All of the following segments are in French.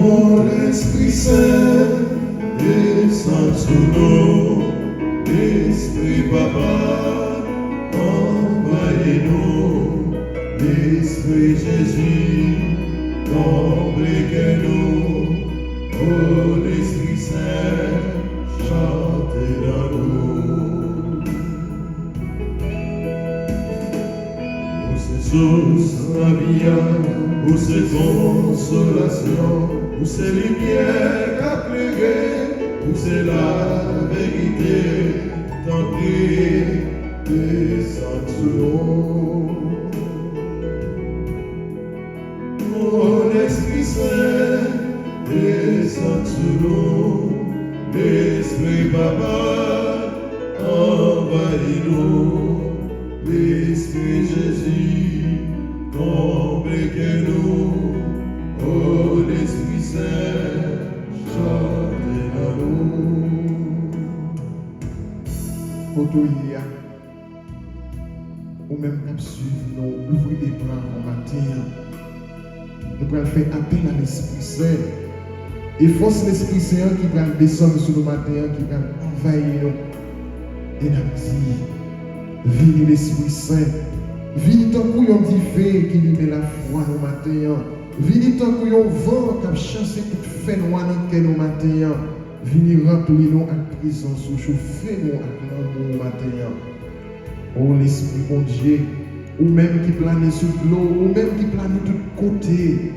Mon Esprit Saint, descend sur nous, Esprit Papa, envoyez-nous, Esprit Jésus, compliquez-nous, oh l'Esprit Saint, chantez dans nous. Pour ces sources la vie, pour ces consolations, pour ces lumières qu'appelées, pour c'est la vérité, tentée, descend sur nous. Mon Esprit Saint, descend sur nous, l'Esprit Papa, envahis-nous, l'Esprit Jésus, compliquez-nous, oh l'Esprit Saint, chantez dans nous. Otoya, ou même cap suivre nous, ouvrir des bras au matin. Nous pouvons faire appel à l'Esprit Saint. Et force l'Esprit Saint qui va descendre sur nous matin, qui va envahir nous. Et nous dit, venez l'Esprit Saint. Venez tant qu'on y a dit fait qui lui met la foi nous matin. Venez tant qu'on y a vent qui a chassé toute fait nous matin. Venez remplir nous avec présence, chauffer nous avec l'amour matin. Oh l'Esprit bon Dieu, ou même qui plane sur l'eau, ou même qui plane de tous côtés.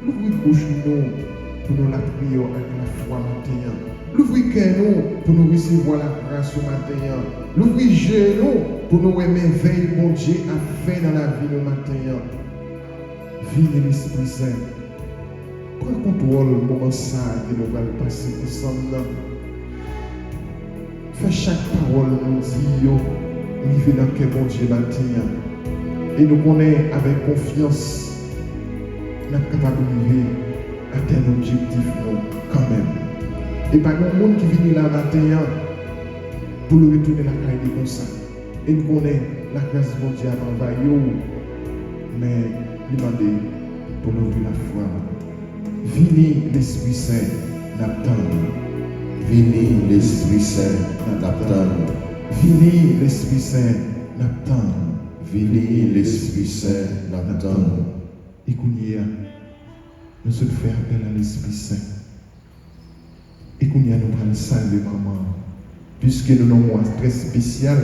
L'ouvrir bouche nous pour nous la prier avec la foi matin. L'ouvrir cœur nous pour nous recevoir la grâce au matin. L'ouvrir genou pour nous émerveiller bon Dieu à faire dans la vie au matin. Venez l'Esprit Saint. Prends contrôle le moment ça que nous allons passer ensemble. Fais chaque parole nous dire, nous vivons dans quel bon Dieu matin. Et nous connaissons avec confiance, nous sommes capables de vivre à tel objectif quand même. Et pas grand monde qui vient là matin pour le retourner la caille de comme ça. Et nous connaissons la grâce de Dieu avant Vaillot, mais nous demandons pour nous ouvrir la foi. Venez l'Esprit Saint, n'attend. Venez l'Esprit Saint, n'attend. Venez l'Esprit Saint, n'attend. Venez l'Esprit Saint, n'attend. Écoutez, nous allons faire appel à l'Esprit Saint. Écoutez, nous allons saluer maman, puisque nous avons un très spécial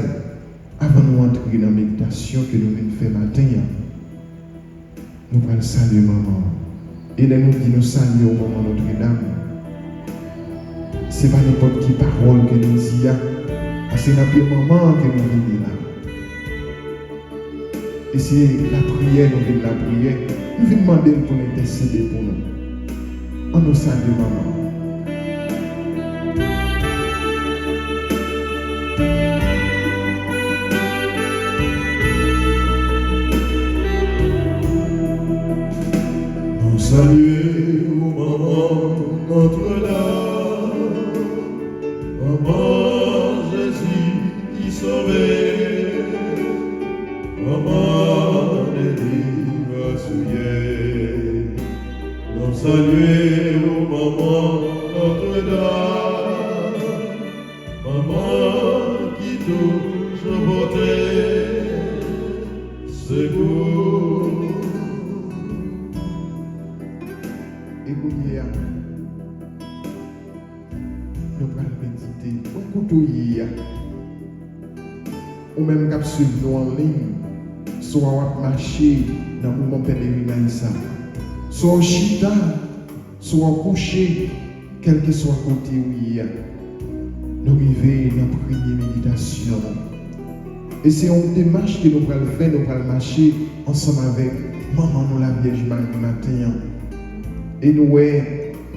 avant de entrer dans la méditation que nous venons faire matin. Nous allons saluer maman. Et là, nous disons, nous saluons au moment de Notre-Dame. Ce n'est pas n'importe qui parole que nous disons, c'est notre maman que nous venons là. Et c'est la prière, nous venons la prière. Nous venons demander pour l'intercéder pour nous. On nous salue, maman. Salut, maman, Notre-Dame, maman Jésus qui sauvait, maman des livres souillés. Nous saluons, maman, Notre-Dame, maman qui touche beauté, secours. Écoutez, nous allons méditer. Écoutez, ou même cap suivre nous en ligne, soit marcher dans le mouvement pèlerinage, soit chita, soit couché, quel que soit côté où il y a. Nous arrivons dans la première méditation. Et c'est une démarche que nous allons faire, nous allons marcher ensemble avec maman, nous la Vierge Marie matin. Et nous,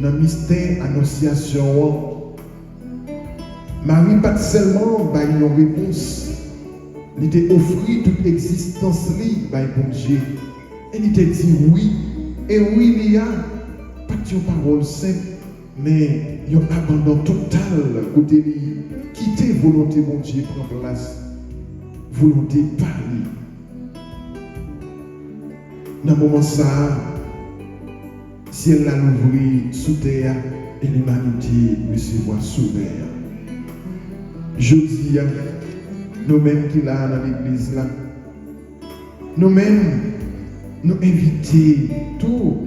dans le mystère annonciation, Marie pas seulement par une réponse, elle t'a offert toute existence par bon Dieu. Elle t'a dit oui, et oui, il y a pas de parole simple, mais il y a un abandon total côté lui, quitter volonté bon Dieu prend place, volonté parler. Dans le moment ça, ciel l'a l'ouvrir sous terre et l'humanité recevoir sauveur. Je dis, nous-mêmes qui là dans l'église là, nous-mêmes nous inviter tout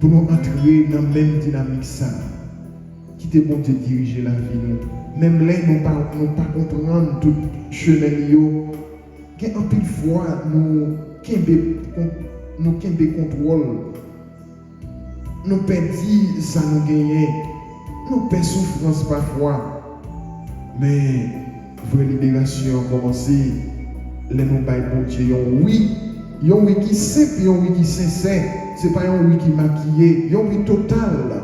pour nous entrer dans la même dynamique ça. Qui te bon Dieu diriger la vie nous. Même là, nous ne pas comprendre tout chemin yo. En pile fois, nous kembe contrôle. Nous perdons ça nous gagnons. Nous perdons souffrance parfois. Mais vraie libération a commencé. Les nous bail bon Dieu, oui. Yon oui qui simple, yon oui qui sincère. Ce n'est pas un oui qui maquillé, yon oui total.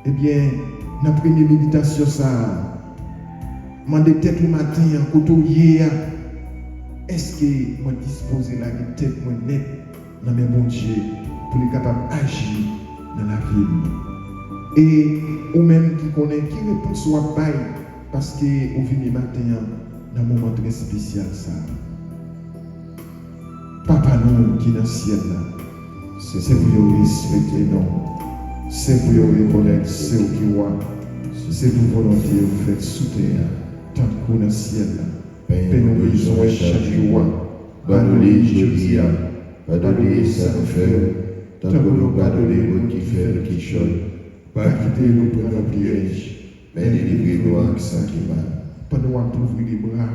Eh bien, dans la première méditation, ça, demandez tête le matin, en côté hier, est-ce que moi disposé la tête moi net dans mes bons Dieu pour être capable d'agir dans la vie. Et ou même qui connaît qui répond soit bail parce que au venez matin dans un moment très spécial ça. Papa nous qui est dans le ciel là, c'est pour nous respecter nous. C'est pour vous reconnaître, c'est vous qui voit. C'est pour volonté vous faites sous terre, tant que dans le ciel. Paix nous besoin chaque jour. Pardonnez aujourd'hui, pardonnez ça nous fait, tant que nous pardonnons qui fait le qui chante. Pas quitter nous pour nos pièges, mais délivrez-nous à ça qui va. Pendant qu'on ouvre les bras,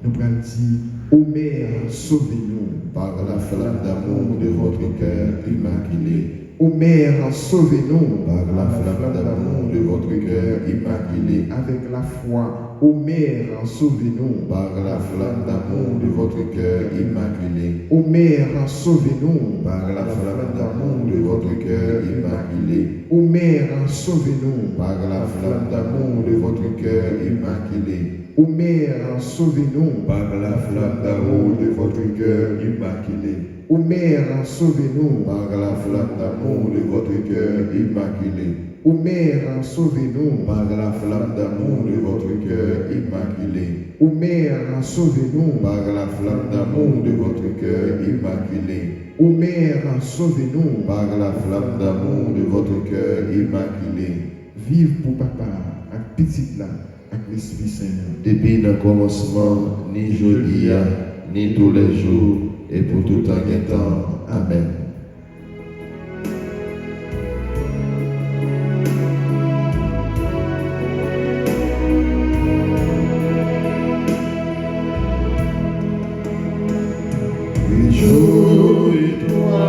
nous prenons dire, ô Mère, sauvez-nous. Par la flamme d'amour de votre cœur immaculé. Ô Mère, sauvez-nous. Par la flamme d'amour de votre cœur immaculé. Avec la foi, ô Mère, sauvez-nous. Par la flamme d'amour de votre cœur immaculé. Ô Mère, sauvez-nous. Par la flamme d'amour de votre cœur immaculé. Ô Mère, sauvez-nous. Par la flamme d'amour de votre cœur immaculé. Ô Mère, sauvez-nous. Par la flamme d'amour de votre cœur immaculé. Ô Mère, sauvez-nous. Par la flamme d'amour de votre cœur immaculé. Ô Mère, sauvez-nous. Par la flamme d'amour de votre cœur immaculé. Ô Mère, sauvez-nous. Par la flamme d'amour de votre cœur immaculé. Ô Mère, sauvez-nous. Par la flamme d'amour de votre cœur immaculé. Vive pour papa, avec petite là, avec l'Esprit Saint. Depuis le commencement, ni aujourd'hui, ni tous les jours, et pour tout temps et temps. Amen. Réjouis-toi,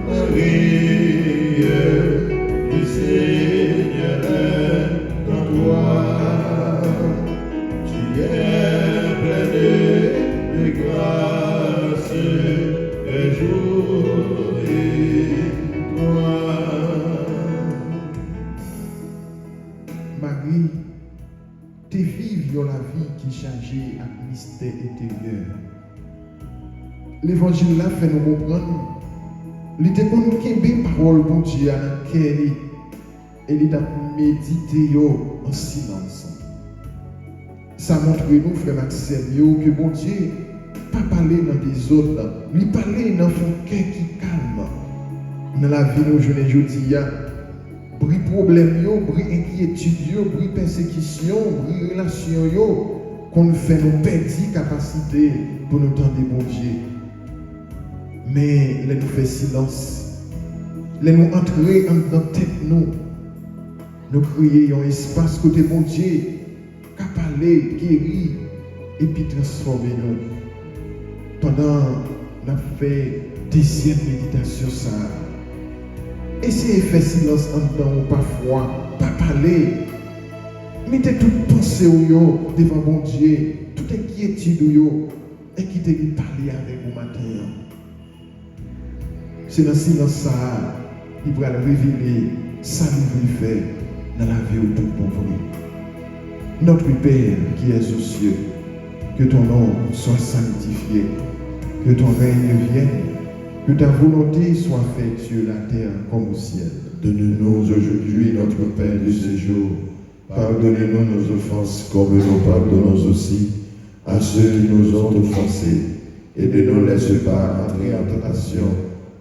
Marie, du Seigneur est en toi. Tu es pleine de grâce, réjouis-toi. Marie, tes vives la vie qui chargée à mystère intérieur. L'évangile là fait nous comprendre. Il était qu'on kembe parole bon Dieu dans cœur et il a médité en silence. Ça montre nous frère Maxime que bon Dieu pas parler dans des autres, il parler dans son cœur qui calme. Dans la vie nous je dis bris problème yo, bris inquiétude yo, bris persécution, bris relation yo qu'on fait nous perdre capacité pour nous tendre bon Dieu. Mais les nous fait silence. Les nous entrer dans tête nous. Nous crier un espace côté bon Dieu, qu'à parler, guérir et puis transformer nous. Pendant la fait deuxième méditation ça. Essayez de faire silence en dedans parfois, pas parler. Mettez toute pensée devant bon Dieu, toute inquiétude et quittez de parler avec vous matin. C'est dans le silence ça, il va révéler ça qu'il veut faire dans la vie de tout pauvre. Notre Père qui es aux cieux, que ton nom soit sanctifié, que ton règne vienne, que ta volonté soit faite sur la terre comme au ciel. Donne-nous aujourd'hui notre pain de ce jour. Pardonnez-nous nos offenses comme nous pardonnons aussi à ceux qui nous ont offensés. Et ne nous laisse pas entrer en tentation,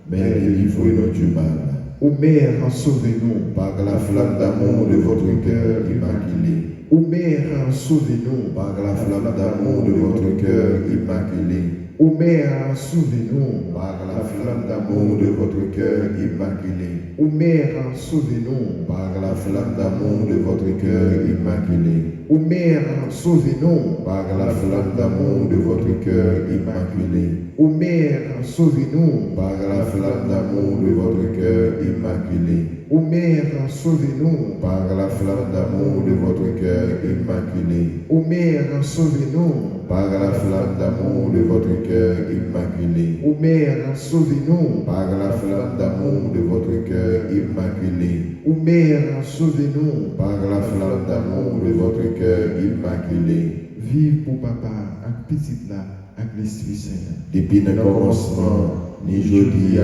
mais délivre-nous du mal. Ô Mère, sauvez-nous. Par la flamme d'amour de votre cœur immaculé. Ô Mère, sauvez-nous. Par la flamme d'amour de votre cœur immaculé. Ô Mère, sauvez-nous. Par la flamme d'amour de votre cœur immaculé. Ô Mère, sauvez-nous. Par la flamme d'amour de votre cœur immaculé. Ô Mère, sauvez-nous. Par la flamme d'amour de votre cœur immaculé. Ô Mère, sauvez-nous. Par la flamme d'amour de votre cœur immaculé. Ô Mère, sauvez-nous. Par la flamme d'amour de votre cœur immaculé. Ô Mère, sauvez-nous. Par la flamme d'amour de votre cœur immaculé. Ô Mère, sauvez-nous. Par la flamme d'amour de votre cœur immaculé. Ô Mère, sauvez-nous. Par la flamme d'amour de votre cœur immaculé. Vive pour papa, avec petite là, avec l'Esprit Saint. Depuis le commencement, ni jeudi,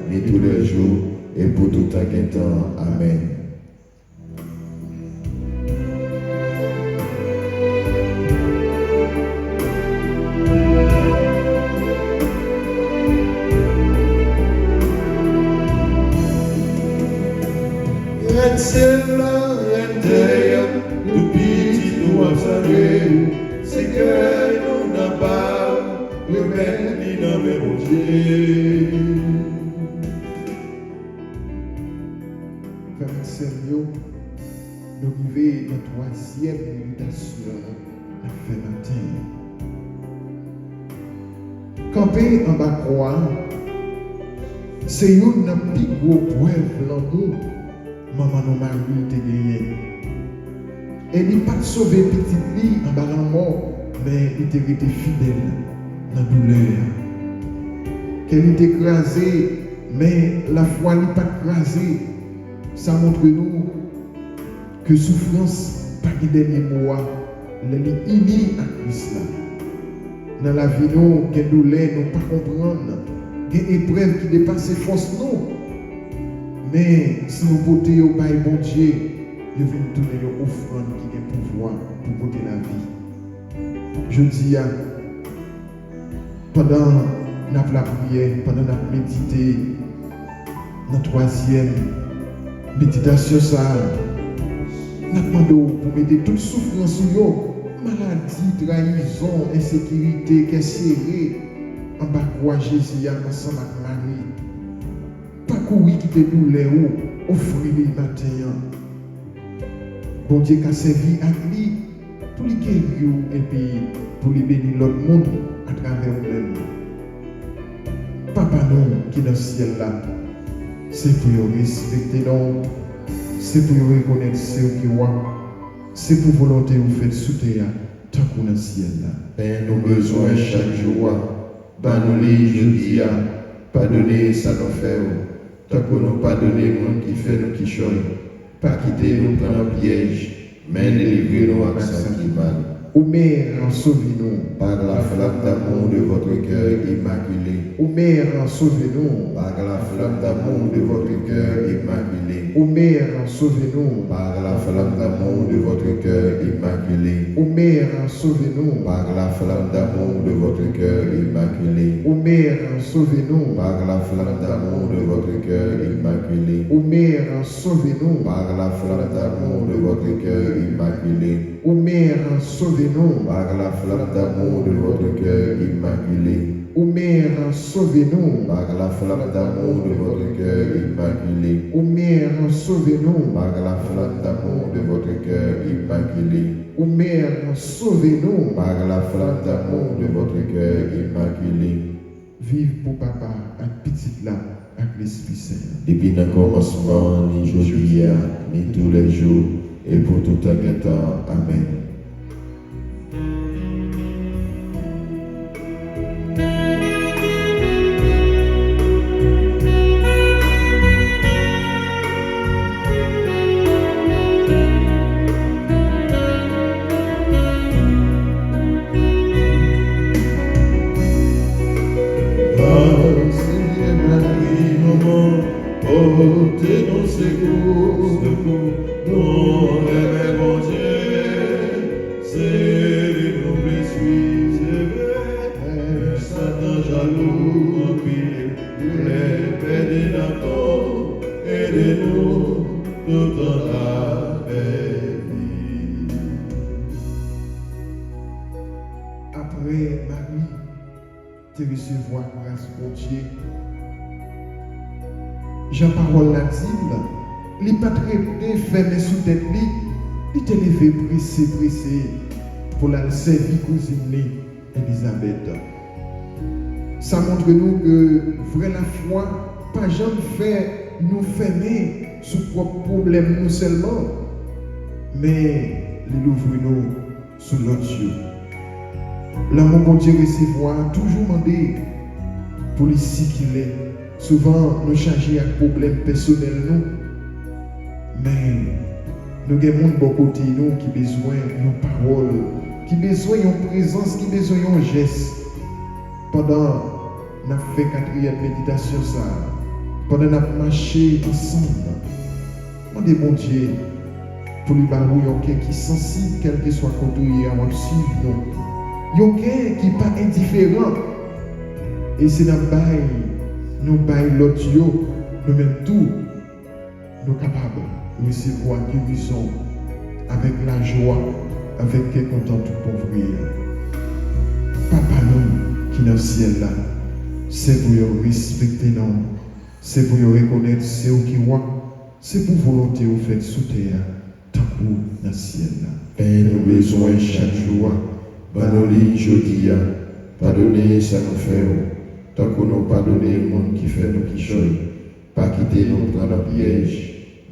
ni tous les jours, et pour tout un temps. Amen. Excelente, do pedido a saber, se quer não dá paz, o bem não me roger. Frères et sœurs, nous arrivons dans la troisième méditation à faire matin. Camper en bas croix, c'est une plus grosse preuve l'amour maman nous Marie te gagné. Et il n'a pas sauvé petite fille en bas la mort, mais il était resté fidèle dans la douleur. Qu'elle était écrasée, mais la foi n'est pas écrasée. Ça montre nous que souffrance, pas de dernier mot, elle est unie à Christ. Dans la vie, nous, il y a des douleurs, nous ne pas comprendre. Il y a des épreuves qui dépassent les forces, nous. Mais si nous portons au Père bon Dieu, nous venons tourner une offrande qui a pouvoir pour porter la vie. Je dis, pendant la prière, pendant la méditer, dans la troisième méditation, ça, nous demandons pour mettre toute souffrance sur nous, maladie, trahison, insécurité, qui est serrée, en bas quoi Jésus ensemble avec Marie. Parcourir qui te douleur ou offrir les matins. Bon Dieu qui a servi à lui pour les guérir et puis pour les bénir l'autre monde à travers nous-mêmes. Papa nous qui est dans le ciel là, c'est pour respecter nous, c'est pour reconnaître ce qui est, c'est pour volonté vous faire soutenir tant qu'on est dans le ciel là. Père, nous besoin chaque jour, par nous les jeudi, pardonner ça nous fait. Tant que nous pardonner nous qui fait nous qui choisit, pas quitter nous dans le piège, mais délivrer-nous à ça qui mal. Ô Mère, sauvez-nous. Par la flamme d'amour de votre cœur immaculé. Ô Mère, sauvez-nous. Par la flamme d'amour de votre cœur immaculé. Ô Mère, sauvez-nous. Par la flamme d'amour de votre cœur immaculé. Ô Mère, sauvez-nous. Par la flamme d'amour de votre cœur immaculé. Ô Mère, sauvez-nous. Par la flamme d'amour de votre cœur immaculé. Ô Mère, sauvez-nous. Par la flamme d'amour de votre cœur immaculé. Ô Mère, sauvez-nous. Par la flamme d'amour de votre cœur immaculé. Ô Mère, sauvez-nous. Par la flamme d'amour de votre cœur immaculé. Ô Mère, sauvez-nous. Par la flamme d'amour de votre cœur immaculé. Ô Mère, sauvez-nous. Par la flamme d'amour de votre cœur immaculé. Vive pour papa, avec petite là, avec l'Esprit Saint. Depuis le commencement, ni aujourd'hui, ni tous les jours, et pour tout un temps. Amen. Portez nos secours, non, mais mon Dieu, c'est nous blessures, Satan jaloux, en pile, les perdus d'abord, et aidez-nous tout en la vie. Après Marie, te recevoir grâce pour Dieu. Jean-Parole l'a dit, il pas traité fermé sous tête lui, il te levé pressé pour la servir cousine Elisabeth. Ça montre nous que vrai la foi, pas jamais fait nous fermer sous propre problème nous seulement, mais l'ouvrir nous sous l'autre Dieu. L'amour pour Dieu recevoir toujours demandé pour ici qu'il est. Souvent nous changer avec problème personnel nous, mais nous avons beaucoup de côté nous qui besoin de paroles, qui besoin de présence, qui besoin de geste. Pendant nous avons fait quatrième méditation ça, pendant nous avons marché ensemble, demandez bon Dieu pour lui barouiller quelqu'un qui est sensible, quel que soit côté à suivre nous. Quelqu'un qui n'est pas indifférent. Et c'est dans le nous bail l'autre, nous-mêmes tout, nous capables de recevoir guérison avec la joie, avec le content tout pour ouvrir. Papa nous qui est dans le ciel là, c'est pour vous respecter nous, c'est pour vous reconnaître, c'est vous qui roi, c'est pour volonté vous faites sous terre, tant que dans le ciel là. Et nous besoin chaque jour, banoli jodia, pardonnez ça nous fait, tant que nous pardonnez le monde qui fait nous qui choisit, pas quitter nous dans le piège,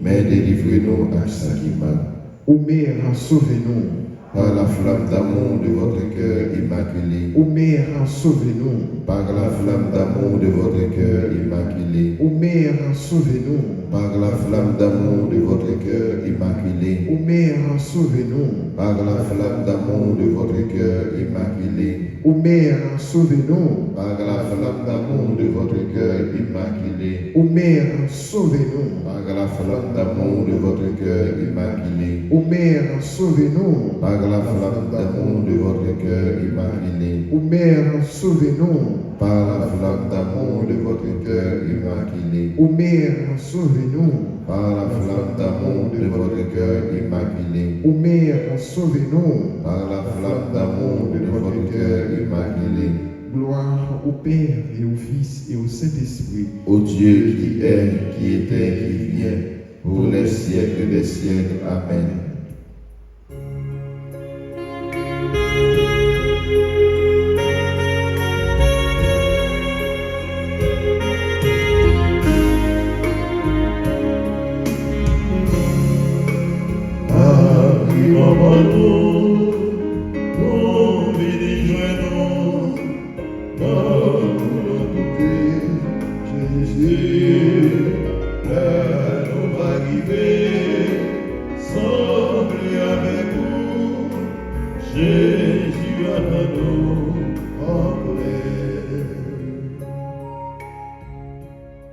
mais délivrez-nous à ça qui mal. Ô Mère, sauvez-nous. Par la flamme d'amour de votre cœur immaculé. Ô Mère, sauvez-nous. Par la flamme d'amour de votre cœur immaculé. Ô Mère, sauvez-nous. Par la flamme d'amour de votre cœur immaculé. Ô Mère, sauvez-nous. Par la flamme d'amour de votre cœur immaculé. Ô Mère, sauvez-nous. Par la flamme d'amour de votre cœur immaculé. Ô Mère, sauvez-nous. Par la flamme d'amour de votre cœur immaculé. Ô Mère, sauvez-nous. Par la flamme d'amour de votre cœur immaculé. Ô Mère, sauvez-nous. Par la flamme d'amour de votre cœur immaculé. Ô Mère, sauvez-nous. Par la flamme d'amour de votre cœur immaculé. Ô Mère, sauvez-nous. Par la flamme d'amour de votre cœur immaculé. Gloire au Père et au Fils et au Saint-Esprit. Ô Dieu qui est, qui était, qui vient, pour les siècles des siècles. Amen.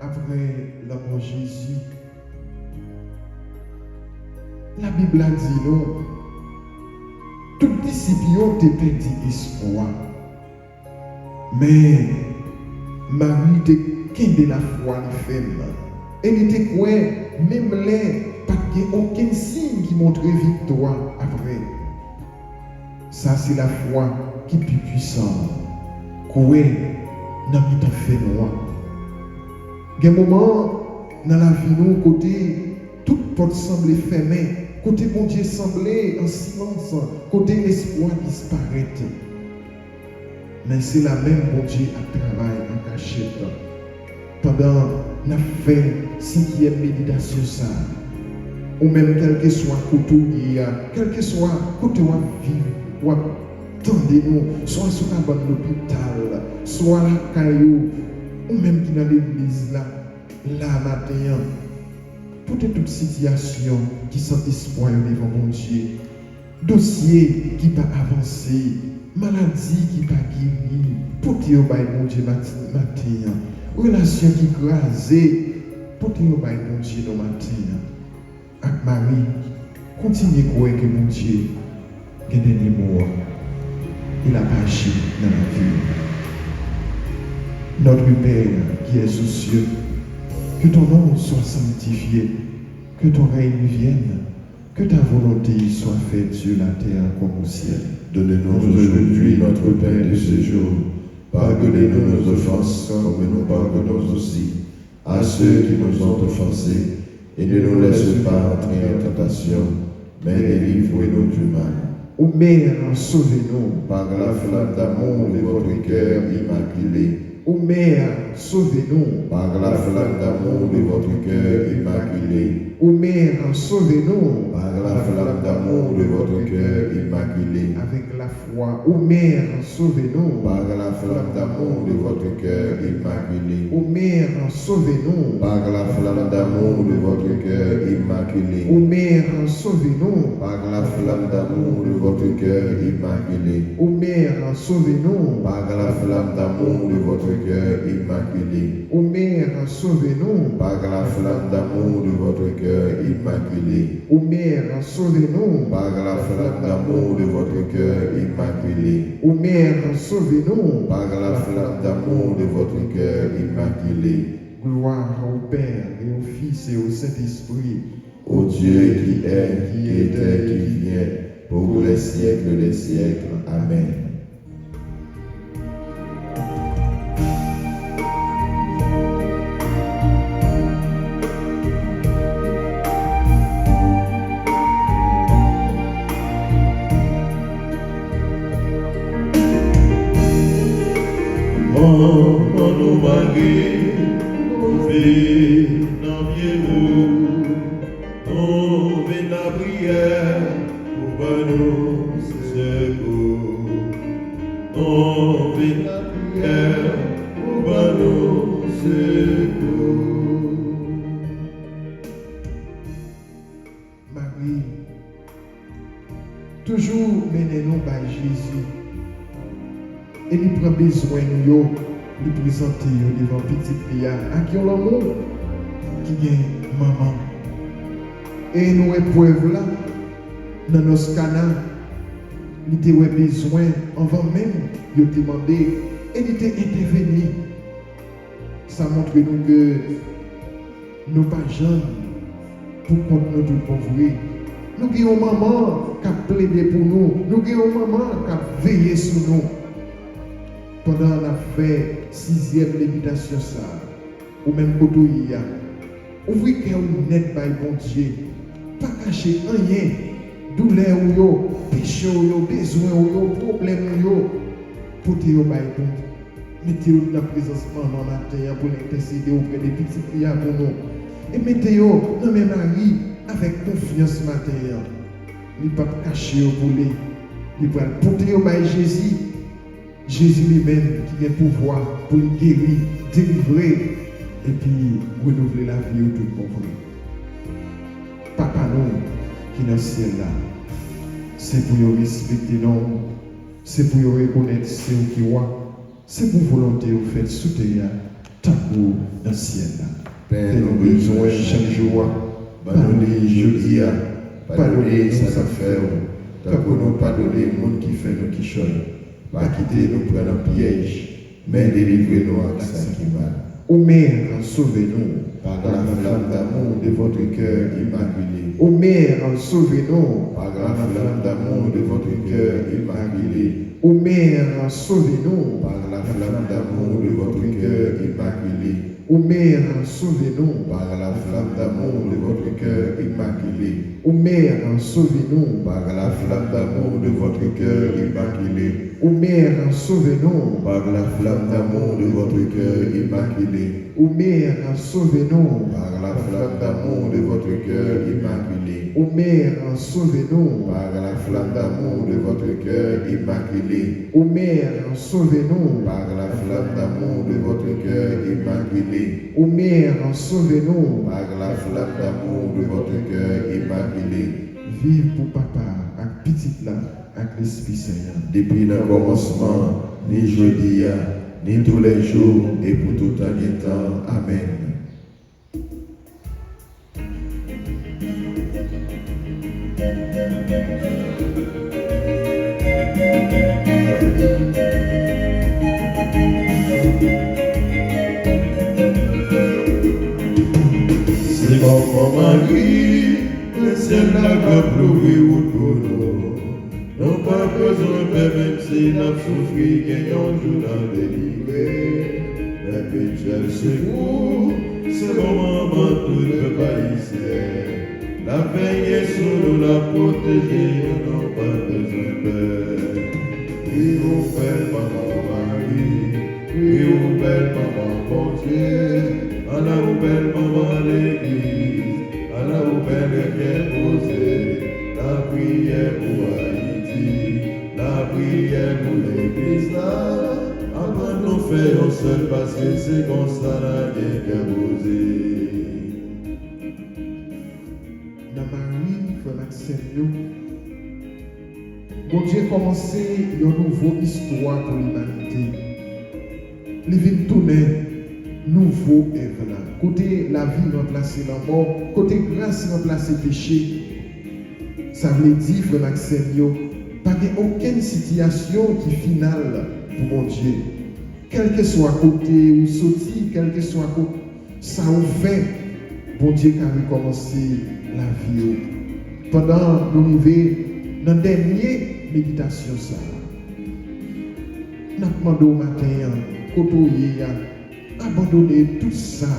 Après la mort de Jésus, la Bible a dit non, tous les disciples ont perdu espoir. Mais Marie était de la foi de femme. Elle était quoi? Même là, pas aucun signe qui montrait victoire après. Ça, c'est la foi qui est plus puissante. Quoi? N'a pas fait noir. Il y a un moment dans la vie, nous, côté, toute porte semblait fermée, côté bon Dieu semblait en silence, côté l'espoir disparaît. Mais c'est la même bon Dieu à travailler en cachette. Pendant la fait 5e méditation, ça, ou même quel que soit côté où quel que soit côté où vivre, ou attendez-nous, soit sur la bonne l'hôpital, soit la caillou, ou même qui dans l'église là matin, pour toute situation qui sont espoir devant mon Dieu, dossier qui pas avancé, maladie qui pas guéri, pour te bail mon Dieu matin, relation qui crasée, pour te bail mon Dieu no matin. Avec Marie, continuez à croire que mon Dieu est dernier mot, il a pas agi dans la vie. Notre Père qui est aux cieux, Que ton nom soit sanctifié, que ton règne vienne, que ta volonté soit faite sur la terre comme au ciel. Donnez-nous aujourd'hui notre pain de ce jour. Pardonnez-nous nos offenses, comme nous pardonnons aussi à ceux qui nous ont offensés. Et ne nous laisse pas entrer en tentation, mais délivre-nous du mal. Ô Mère, sauvez-nous. Par la flamme d'amour de votre cœur immaculé. Ô Mère, sauvez-nous. Par la flamme d'amour de votre cœur immaculé. Ô Mère, sauvez-nous. Par la flamme d'amour de votre cœur immaculé. Avec la foi. Ô Mère, sauvez-nous. Par la flamme d'amour de votre cœur immaculé. Ô Mère, sauvez-nous. Par la flamme d'amour de votre cœur immaculé. Ô Mère, sauvez-nous. Par la flamme d'amour de votre cœur immaculé. Ô Mère, sauvez-nous. Par la flamme d'amour de votre cœur immaculé. Ô Mère, sauvez-nous. Par la flamme d'amour de votre cœur immaculé. Ô Mère, sauvez-nous. Par la flamme d'amour de votre cœur immaculé. Ô Mère, sauvez-nous. Par la flamme d'amour de votre cœur immaculé. Gloire au Père et au Fils et au Saint-Esprit. Ô Dieu qui est, qui était, qui vient, pour les siècles des siècles. Amen. Nous Marie, nous vivons dans nous, nous venons la prière pour nous secours. Nous venons la prière pour nous secours. Marie, toujours menez-nous par Jésus. Et il prend besoin de nous, lui présenter devant petit Pia, à qui on l'amour, qui est maman. Et nous épreuves là, dans nos canaux, il était besoin, avant même de demander, et il était intervenu. Ça montre nous que nous pas jeunes pour contre nous tout pauvres. Nous avons une maman qui a plaidé pour nous, nous avons une maman qui a veillé sur nous. Pendant la fait 6e lévitation ça, ou même Kotoïa, ouvrez cœur net par bon Dieu, pas cacher rien, douleur ou yo, péché ou yo, besoin ou yo, problème ou yo, portez yo par bon. Mettez-vous dans la présence maman matin pour l'intercéder auprès des petits prières pour nous. Et mettez-vous dans mes maris avec confiance matin. Il ne peut pas cacher pour lui. Il peut porter yo par Jésus. Jésus lui-même qui a le pouvoir pour le guérir, délivrer et puis renouveler la vie au tout pauvre. Papa nous qui est dans le ciel là, c'est pour nous respecter nous, c'est pour nous reconnaître ce qui est, c'est pour volonté au fait soutenir tant que dans le ciel là. Père, nous besoin chaque jour, pardonnez aujourd'hui, pardonnez ça nous fait, tant que nous pardonnez le monde qui fait nous qui chante. Pas quitter nous prendre un piège, mais délivrez-nous à ça qui mal. Ô Mère, sauvez-nous. Par la flamme d'amour de votre cœur immaculé. Ô Mère, sauvez-nous. Par la flamme d'amour de votre cœur immaculé. Ô Mère, sauvez-nous. Par la flamme d'amour de votre cœur immaculé. Ô Mère, sauvez-nous. Par la flamme d'amour de votre cœur immaculé. Ô Mère, sauvez-nous. Par la flamme d'amour de votre cœur immaculé. Ô Mère, sauvez-nous. Par la flamme d'amour de votre cœur immaculé. Ô Mère, sauvez-nous. Par la flamme d'amour de votre cœur immaculé. Ô Mère, sauvez-nous. Par la flamme d'amour de votre cœur immaculé. Ô Mère, sauvez-nous. Par la flamme d'amour de votre cœur immaculé. Ô Mère, sauvez-nous. Par la flamme d'amour de votre cœur immaculé. Vive pour papa, avec petite là, avec l'Esprit Saint. Depuis le commencement, ni jeudi, ni tous les jours, et pour tout temps et temps. Amen. maman Marie, le ciel n'a pas ploué ou pour nous. Non pas besoin de même si n'a souffri qu'ayant jour dans délivré. La pécheur secours, c'est mon maman tout le pays. La veille sur nous, la protéger, nous n'avons pas besoin de peur. Oui, oh belle maman Marie, oui, oh belle maman bon Dieu, Allah oh belle maman l'église, Allah oh belle qu'elle posée, la prière pour Haïti, la prière pour l'église là, avant nous faire un seul parce que c'est comme ça la guerre qu'elle posée. Dans Marie, frère Maxime, bon Dieu a commencé une nouvelle histoire pour l'humanité. Il vient tourner nouveau œuvre là. Côté la vie remplacer la mort, côté grâce remplacer péché. Ça veut dire, frère Maxime, pas aucune situation qui est finale pour mon Dieu. Quel que soit côté ou sorti, quel que soit côté, ça ou fait, bon Dieu qui a recommencé la vie. Pendant nous arrivons dans la dernière méditation, ça. Nous avons demandé au matin, côtoyer, abandonner tout ça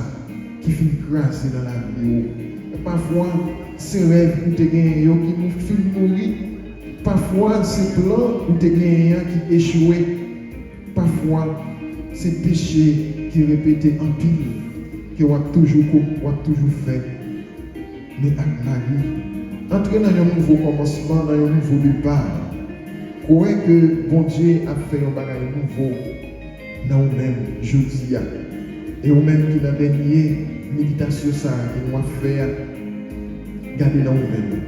qui fait grâce dans la vie. Et parfois, c'est rêve que tu as gagné qui nous fait mourir. Parfois, c'est plan où tu as gagné qui échoué. Parfois, c'est péché qui répété en pile, qui a toujours fait. Mais avec Marie, entrer dans un nouveau commencement, dans un nouveau départ, croyez que bon Dieu a fait un bagage nouveau dans nous-mêmes, jeudi. Et nous-mêmes qui dans la dernière méditation, ça, qui nous a fait, gardez dans nous-mêmes.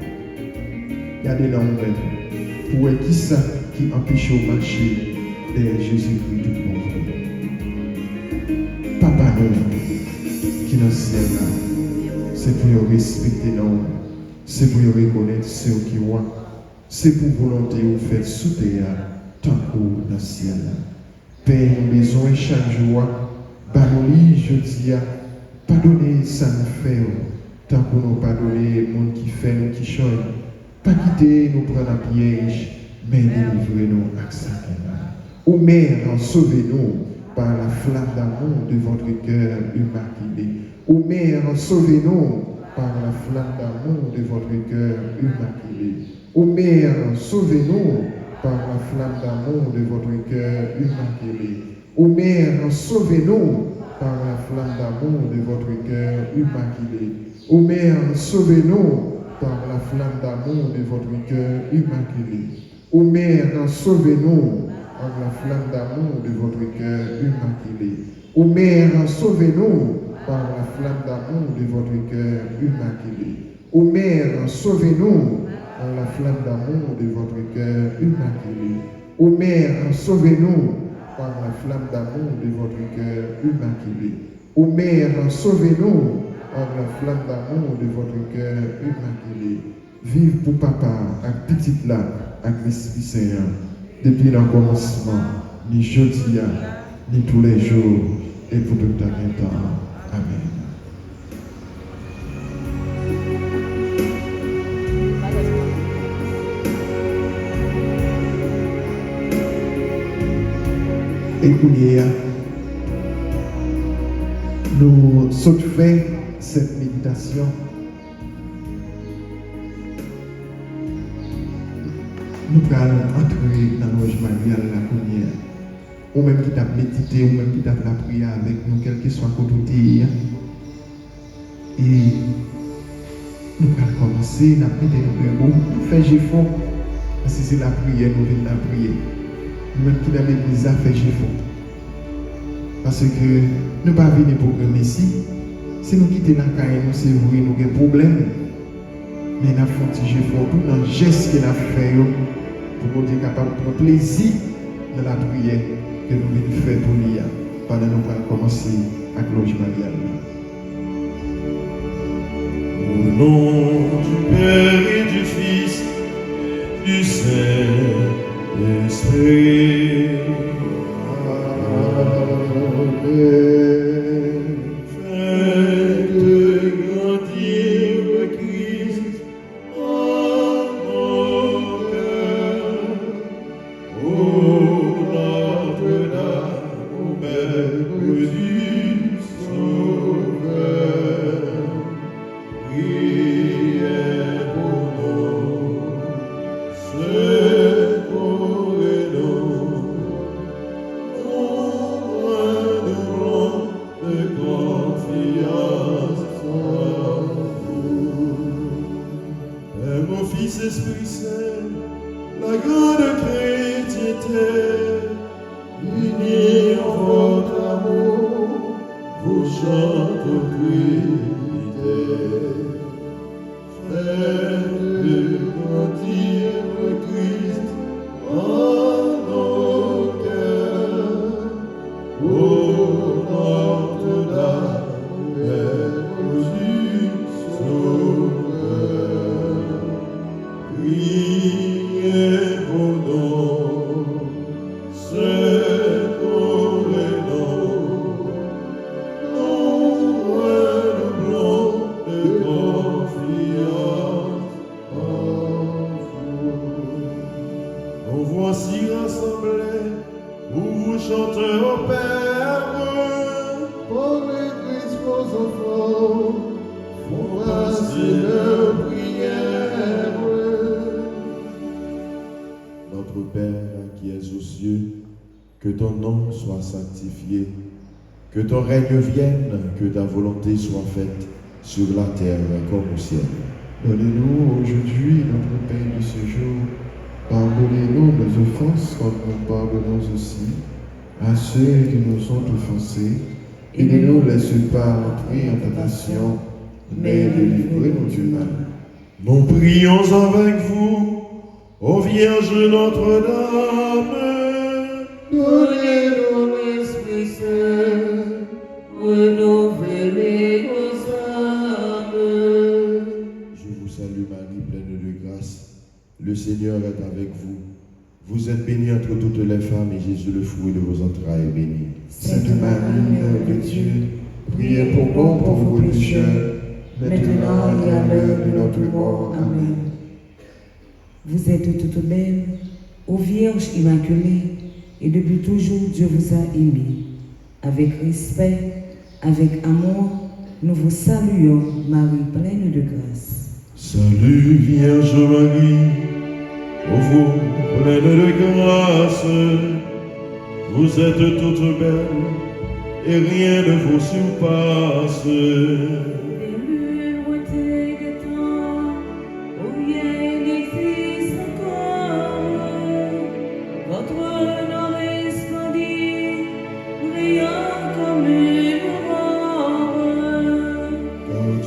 Gardez dans nous-mêmes. Pour qui ça qui empêche au marché derrière Jésus-Christ tout le monde. Papa, nous, qui dans le ciel là, c'est pour respecter nous, c'est pour reconnaître ceux qui voient, c'est pour volonté vous faire sous terre, tant que dans le ciel. Père, nous besoin chaque jour, nous je dis, pardonnez ça nous fait, tant que nous pardonnez le monde qui fait, nous qui change, pas quitter nous prendre la piège, mais délivrez-nous avec ça. Ô Mère, sauvez-nous par la flamme d'amour de votre cœur immaculé. Ô Mère, sauvez-nous par la flamme d'amour de votre cœur immaculé. Ô Mère, sauvez-nous par la flamme d'amour de votre cœur immaculé. Ô Mère, sauvez-nous par la flamme d'amour de votre cœur immaculé. Ô Mère, sauvez-nous par la flamme d'amour de votre cœur immaculé. Ô Mère, sauvez-nous par la flamme d'amour de votre cœur immaculé. Ô Mère, sauvez-nous par la flamme d'amour de votre cœur immaculé. Ô Mère, sauvez-nous par la flamme d'amour de votre cœur immaculé. Ô Mère, sauvez-nous par la flamme d'amour de votre cœur immaculé. Ô Mère, sauvez-nous par la flamme d'amour de votre cœur immaculé. Vive pour papa, avec petite là, avec l'Esprit Saint, depuis le commencement, ni jeudi, ni tous les jours, et pour tout le temps. Amen. Écoutez, nous sommes fait cette méditation. Nous allons entrer dans le logement de la première. Ou même qui t'a médité, ou même qui t'a la prière avec nous, quel que soit côté. Et nous allons commencer, nous allons mettre nos nous faisons effort. Parce que c'est la prière, nous venons la prier. Nous même qui dans l'église, nous faisons effort. Parce que nous ne pas venir pour le Messie. Si nous quittons la carrière, nous c'est vrai, nous avons des problèmes. Mais nous avons fait effort tout dans le geste qu'il a fait pour nous être capable de prendre plaisir dans la prière que nous venons faire pour lui. Pendant que nous allons commencer à cloche Marial. Au nom du Père et du Fils, du Saint-Esprit. Amen. Faites grandir Fils, Esprit Saint, la grande chrétienté, unis en votre amour, vous chantez Trinité. Faites grandir le Christ en nos cœurs, au Notre-Dame, Jésus Sauveur. Priez pour nous, c'est pour les noms, nous renouvelons de confiance en vous. Nous voici rassemblés, où vous chantez au Père, Pour l'Église, vos enfants, font passer leur prière. Notre Père qui es aux cieux, que ton nom soit sanctifié, que ton règne vienne, que ta volonté soit faite sur la terre comme au ciel. Donnez-nous aujourd'hui notre pain de ce jour. Pardonnez-nous nos offenses comme nous pardonnons aussi à ceux qui nous ont offensés. Et ne nous laisse pas entrer en tentation, mais délivrez-nous du mal. Nous prions avec vous, ô Vierge Notre-Dame. Donnez-nous l'Esprit Saint, renouvelez nos âmes. Je vous salue Marie, pleine de grâce. Le Seigneur est avec vous. Vous êtes bénie entre toutes les femmes et Jésus, le fruit de vos entrailles, est béni. Sainte Marie, Mère de Dieu, priez pour nous pauvres pécheurs, maintenant et à l'heure de notre mort. Amen. Vous êtes toute belle, ô Vierge Immaculée, et depuis toujours Dieu vous a aimé. Avec respect, avec amour, nous vous saluons, Marie pleine de grâce. Salut Vierge Marie, ô vous pleine de grâce, vous êtes toute belle et rien ne vous surpasse.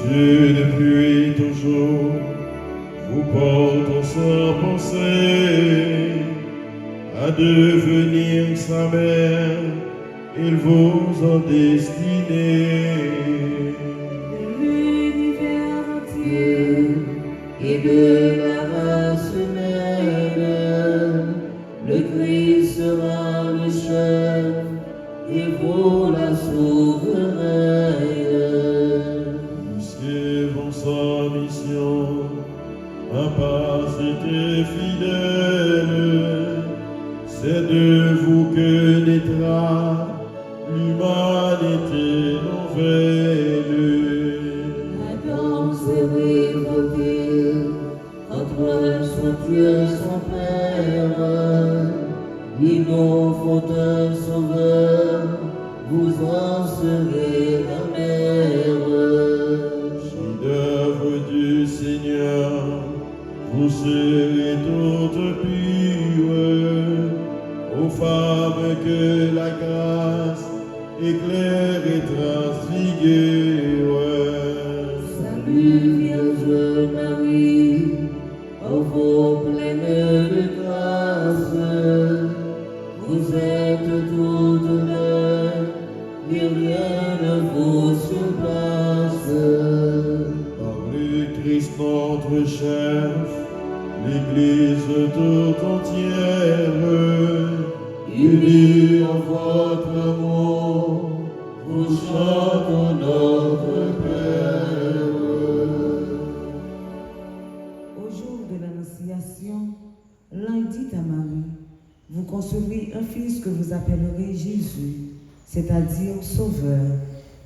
Dieu depuis toujours vous porte en sa pensée à devenir sa mère, il vous a destiné. De l'univers entier et de la race humaine, le Christ sera le chef et vous la souveraine. Suivant sa mission, n'a pas été fidèle. C'est de vous que naîtra l'humanité nouvelle. Adam s'est révolté contre son Dieu, son Père. Il nous faut un sauveur, vous en serez la mère. Chef-d'œuvre du Seigneur, vous serez toutes pures, aux femmes que la grâce éclaire et transfigure. Salut Vierge Marie, ô vous pleine de grâce, vous êtes toute belle, et rien ne vous surpasse. Par le Christ notre chef, l'Église tout entière, unie en votre amour, vous chantons notre Père. Au jour de l'Annonciation, l'ange dit à Marie, vous concevrez un fils que vous appellerez Jésus, c'est-à-dire Sauveur.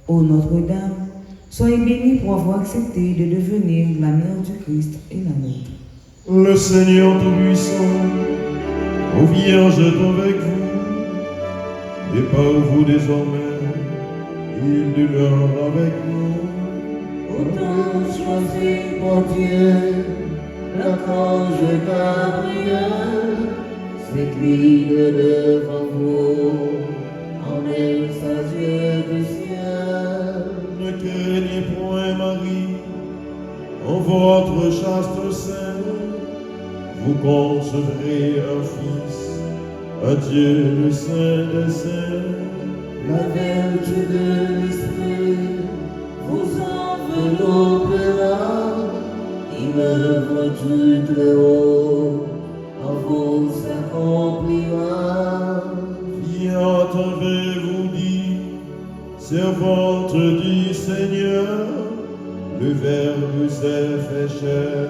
Ô Notre-Dame, soyez bénie pour avoir accepté de devenir la mère du Christ et la nôtre. Le Seigneur Tout-Puissant, ô Vierge est avec vous, et par vous désormais, il demeure avec nous. Autant choisi par Dieu, l'archange Gabriel s'incline devant vous, en messager du ciel. Ne craignez point, Marie, en votre chaste sein, vous concevrez un fils, un Dieu le Saint des Saints. La vertu de l'Esprit vous enveloppera, et l'œuvre du Très-Haut en vous s'accomplira. Qui entendez-vous dire, servante du Seigneur, le Verbe s'est fait chair,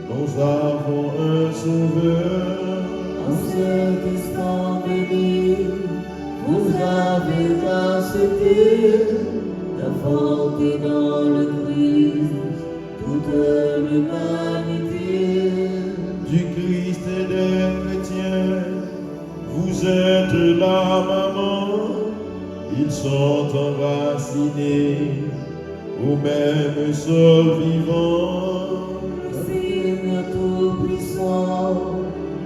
nous avons un Sauveur. En cet instant béni, vous avez accepté d'infanter dans le Christ toute l'humanité. Du Christ et des chrétiens, vous êtes la maman, ils sont enracinés au même sol vivant. Seigneur Tout-Puissant,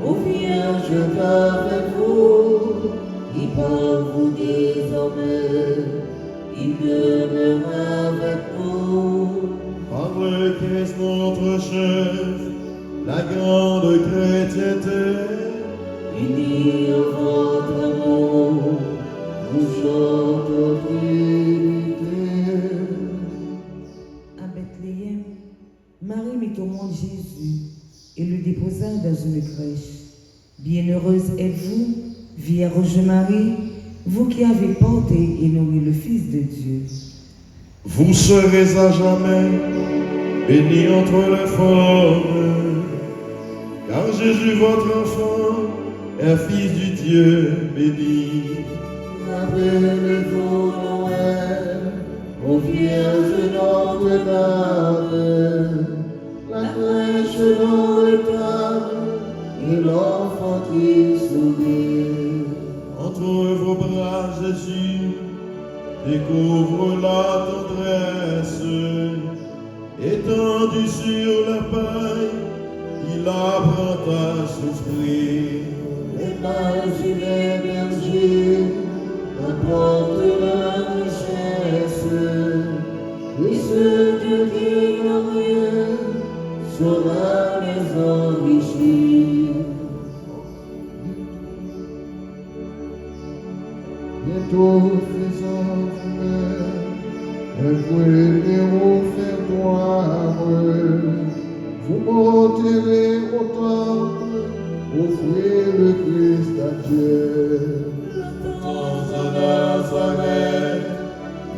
ô Vierge d'avec vous, il par vous désormais, il demeure avec nous. Par le Christ notre chef, la grande chrétienté, Unis en votre amour, vous chantons Trinité. À Bethléem, Marie mit au monde Jésus et le déposa dans une crèche. Bienheureuse êtes-vous, Vierge Marie, vous qui avez porté et nourri le Fils de Dieu. vous serez à jamais bénie entre les femmes, car Jésus votre enfant est Fils du Dieu béni. Rappelez-vous Noël, ô Vierge Notre-Dame, la crèche dans le table et l'enfant qui sourit. Entre vos bras, Jésus découvre la tendresse, étendu sur la paille, il apprend à souffrir. Les mages et les bergers apportent la richesse, et ce Dieu qui est glorieux saura les enrichir. Bientôt faisant vous-même, un vous faire gloire. Vous monterez au temple, offrez le Christ à Dieu. Dans Nazareth,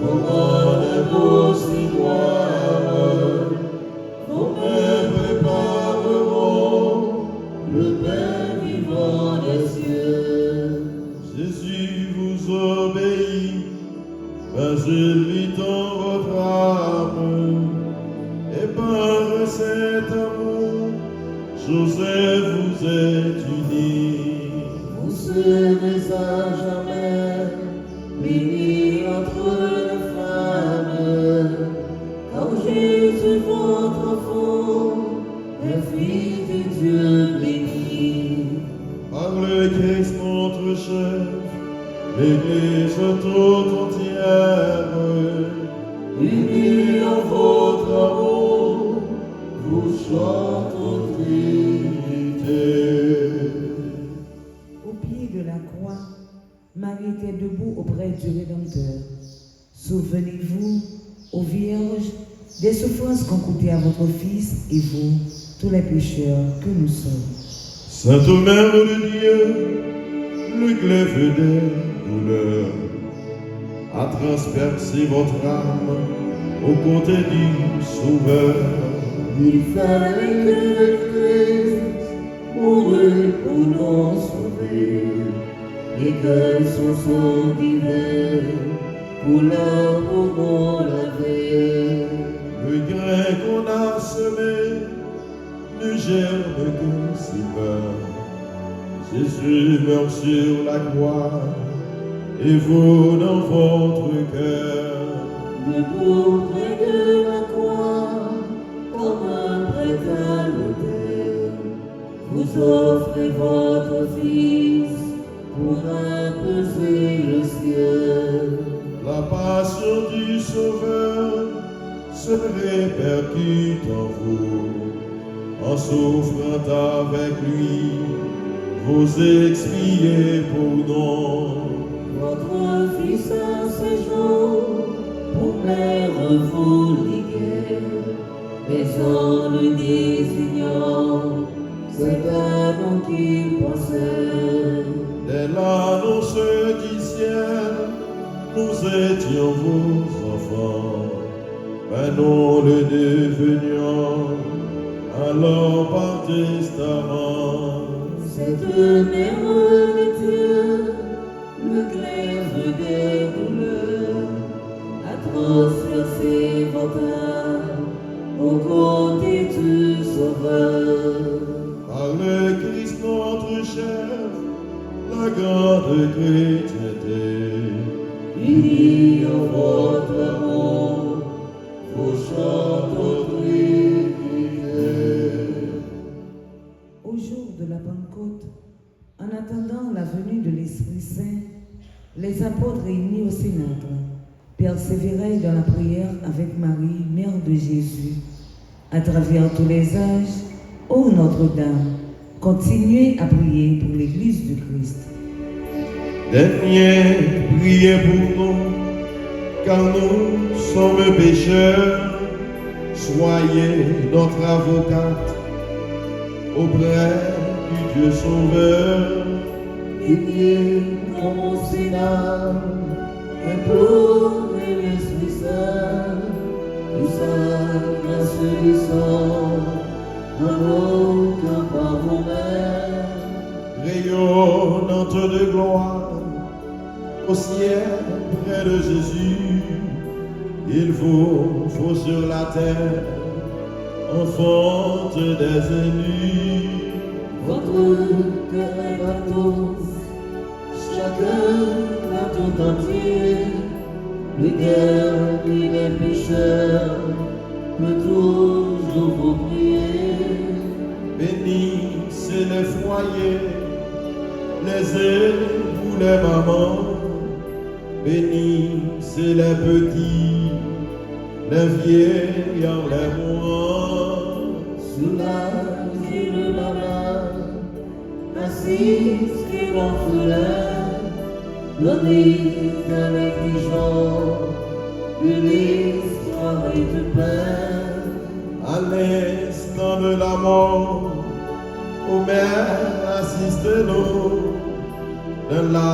moment de vos gloire, vos mains prépareront Le Père vivant des cieux, Jésus vous obéit, mais il vit en votre âme, et par cet amour, Joseph vous est uni. vous serez à jamais bénis entre les femmes, car Jésus votre enfant est Fils de Dieu béni. Par le Christ notre chef, l'Église toute entière, Unis en votre amour, vous chantons Trinité. Au pied de la croix, Marie était debout auprès du Rédempteur. Souvenez-vous, ô Vierge, des souffrances qu'ont coûté à votre Fils et vous, tous les pécheurs que nous sommes. Sainte Mère de Dieu, le glaive des douleurs a transpercé votre âme aux côtés du Sauveur. Il fallait que le Christ mourût pour nous sauver, et que son sang divin coula pour nous laver. Le grain qu'on a semé ne germe que si peu. Jésus meurt sur la croix et vous dans votre cœur. Debout près de la croix, comme un prêtre à l'autel, vous offrez votre Fils pour apaiser le ciel. La passion du Sauveur se répercute en vous, en souffrant avec lui, vous expiez pour nous. Votre Fils à ses jours pour plaire vous liguer, mais en le désignant, c'est à nous qu'il pensait. Dès l'annonce du ciel, nous étions vos enfants, mais nous le devenions alors par testament. Cette mère de Dieu, le glaive des douleurs, a transpercé votre âme au côté du Sauveur. Par le Christ notre chef, la grande chrétienté, Unis en votre amour, vos chants trinité. Au jour de la Pentecôte, en attendant la venue de l'Esprit Saint, les apôtres réunis au Cénacle persévéraient dans la prière avec Marie, mère de Jésus. À travers tous les âges, ô Notre-Dame, continuez à prier pour l'Église du Christ. Dernier, priez pour nous, car nous sommes pécheurs. Soyez notre avocate auprès du Dieu Sauveur. Priez comme au Sénat, implorez l'Esprit Saint, et sa grâce descend en aucun par vous-même. Rayonnante de gloire, au ciel près de Jésus, il vous faut sur la terre, enfante des élus. Votre cœur est à tous, chacun à tout entier, le dernier des pécheurs peut toujours vous prier. Bénissez les foyers, les époux, les mamans, bénissez les petits, les vieillards, les mourants. Sous l'asile de malade, assise et l'orphelin, donnez un négligent, de l'espoir et du pain. À l'instant de la mort, ô Mère, assistez-nous dans la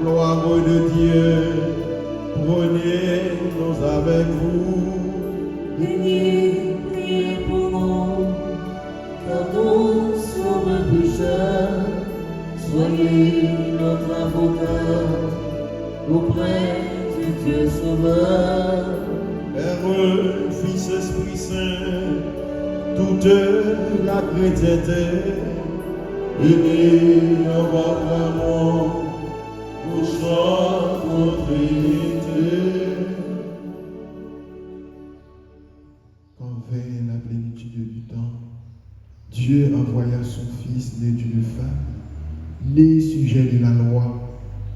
gloire de Dieu. Prenez-nous avec vous. Priez, priez pour nous, car nous sommes pécheurs. Soyez notre avocat auprès du Dieu Sauveur. Père, Fils, Esprit Saint, toute la chrétienté, unis en votre amour, pour chaque Trinité. Quand vint la plénitude du temps, Dieu envoya son Fils né d'une femme, né sujet de la loi,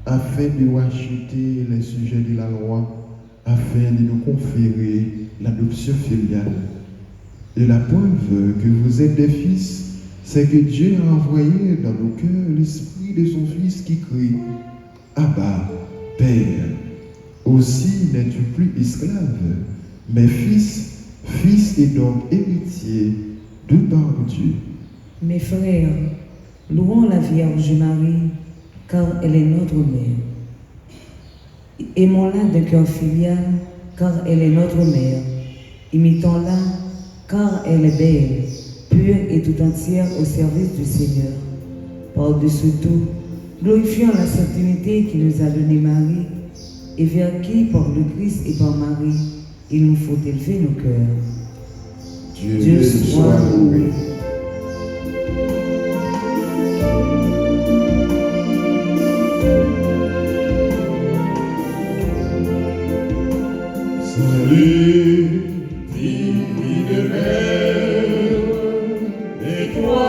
afin de racheter les sujets de la loi, afin de nous conférer l'adoption filiale. Et la preuve que vous êtes des fils, c'est que Dieu a envoyé dans nos cœurs l'esprit de son Fils qui crie « Abba, Père ». Aussi n'es-tu plus esclave, mais fils, fils et donc héritier de par Dieu. Mes frères, louons la Vierge Marie, car elle est notre mère. Aimons-la d'un cœur filial, car elle est notre mère. Imitons-la, car elle est belle, pure et tout entière au service du Seigneur. Par-dessus tout, glorifions la Sainte Trinité qui nous a donné Marie, et vers qui, par le Christ et par Marie, il nous faut élever nos cœurs. Dieu soit loué. Salut, divine mère, et toi,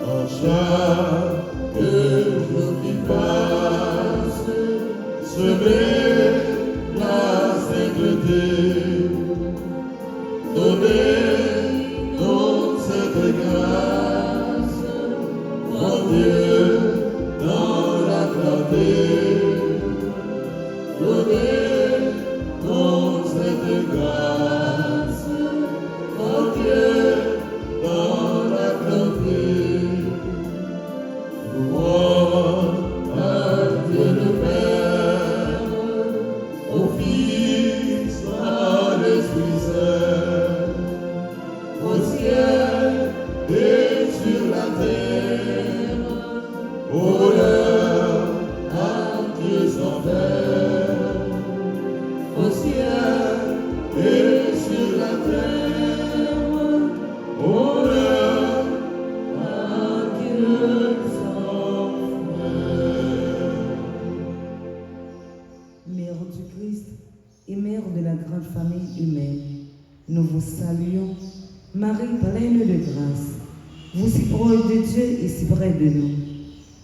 En chaque jour qui passe, semer la sainteté, donnez-nous cette grâce, mon Dieu, dans la clarté. Donnez-nous cette grâce, mon Dieu, dans la clarté. Louange à Dieu le Père, au Fils, à l'Esprit Saint, au ciel et sur la terre, honneur à Dieu sans faire, au ciel et sur la terre, honneur à Dieu sans faire. Mère du Christ et Mère de la grande famille humaine, nous vous saluons, Marie pleine de grâce. Vous si proche de Dieu et si près de nous.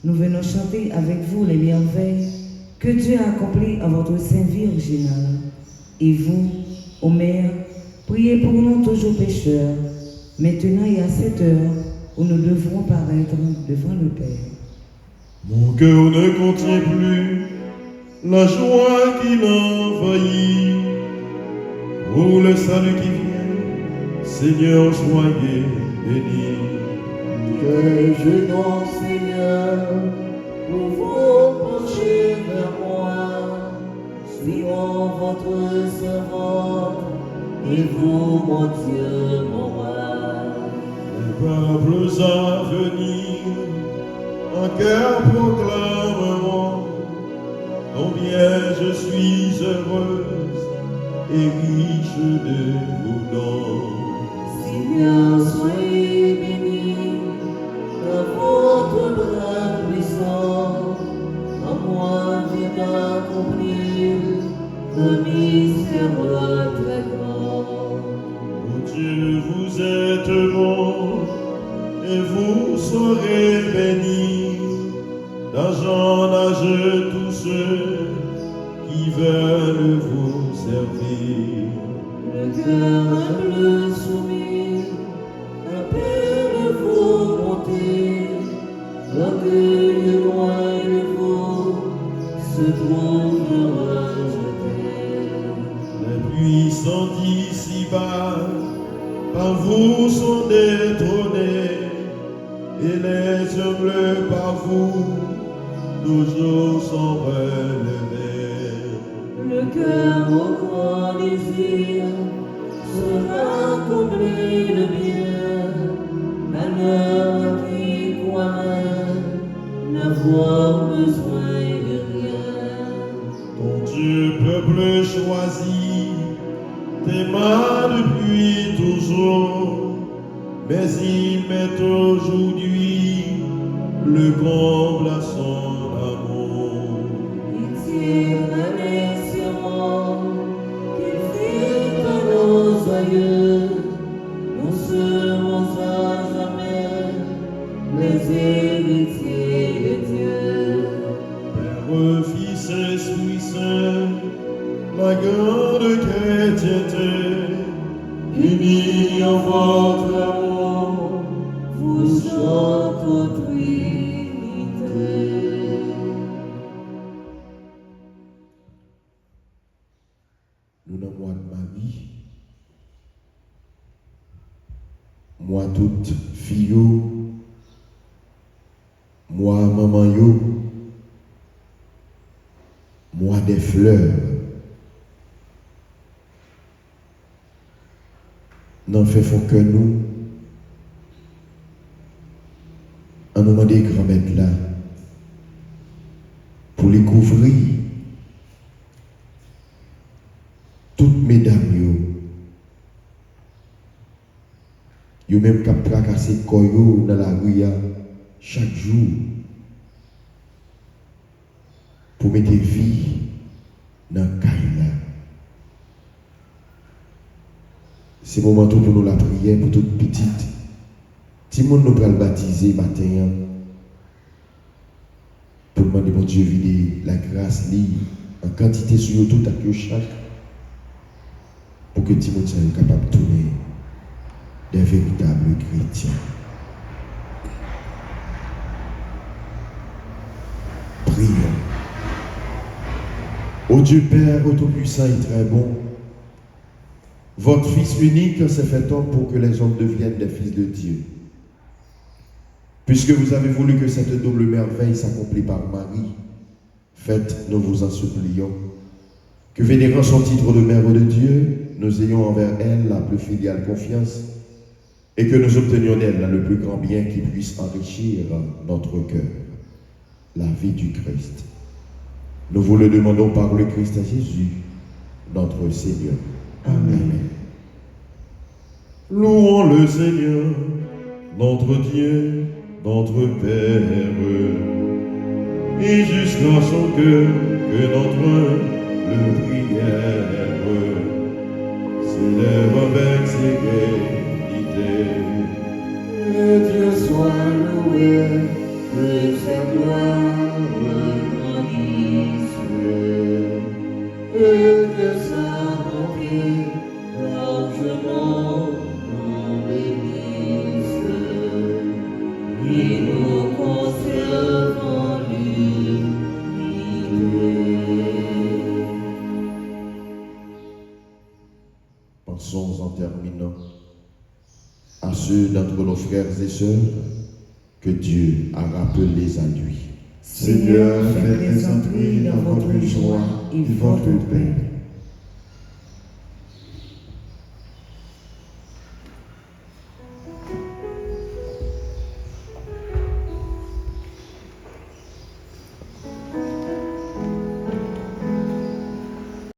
Nous venons chanter avec vous les merveilles que Dieu a accomplies à votre Saint Virginal. Et vous, ô Mère, priez pour nous toujours pécheurs, maintenant et à cette heure où nous devrons paraître devant le Père. Mon cœur ne contient plus la joie qui l'envahit. Pour le salut qui vient, Seigneur, soyez béni. Que je demande, Seigneur, pour vous pencher vers moi, suivant votre servant, et vous, mon Dieu, mon roi. Les peuples à venir, en cœur proclameront combien je suis heureuse et riche de vos dons. Seigneur, soyez béni dans votre bras puissant, en moi vient d'accomplir le mystère très grand. Ô Dieu, vous êtes bon et vous serez bénis d'argent d'âge tous ceux qui veulent vous servir. Le cœur un peu soumis, un peu de vous monter, l'orgueil loin de vous se trouve rejeté. Les puissants d'ici-bas par vous sont détrônés et les humbles par vous toujours sont relevés. Le cœur au grand désir sera comblé de bien, malheur à qui croirait n'avoir besoin de rien. Ton Dieu, peuple choisi, t'aima depuis toujours, mais il met aujourd'hui le comble à son amour. Il tire la serment qu'il fit à nos aïeux, nous serons à jamais les héritiers de Dieu. Père, Fils, Esprit Saint, la grande chrétienté, unis en votre amour, Vous chante aux Trinité. Nous dans le mois de Marie, moi toute fille, moi maman yo, moi des fleurs. N'en fait font que nous, en nous demandant grand-mère là, pour les couvrir, toutes mesdames yo même qui tracassé koyo dans la rue chaque jour pour mettre vie dans le caille. C'est le moment pour nous la prière pour toute petite Timon nous va le baptiser matin. Pour demander mon Dieu vider la grâce en quantité sur tout à que chaque. Pour que Timon soit capable de tourner des véritables chrétiens. Prions. Ô Dieu Père, ô Tout-Puissant et très bon, votre Fils unique s'est fait homme pour que les hommes deviennent des fils de Dieu. Puisque vous avez voulu que cette double merveille s'accomplisse par Marie, faites, nous vous en supplions, que vénérant son titre de Mère de Dieu, nous ayons envers elle la plus filiale confiance et que nous obtenions d'elle le plus grand bien qui puisse enrichir notre cœur, la vie du Christ. Nous vous le demandons par le Christ Jésus, notre Seigneur. Amen. Louons le Seigneur, notre Dieu, notre Père, et jusqu'à son cœur que notre humble prière s'élève avec sérénité. Que Dieu soit loué, que sa gloire grandisse, et que sa bonté largement nous bénisse, et nous conserve en l'unité. Pensons en terminant à ceux d'entre nos frères et sœurs que Dieu a rappelés à lui. Seigneur, faites-les entrer dans votre joie et votre paix.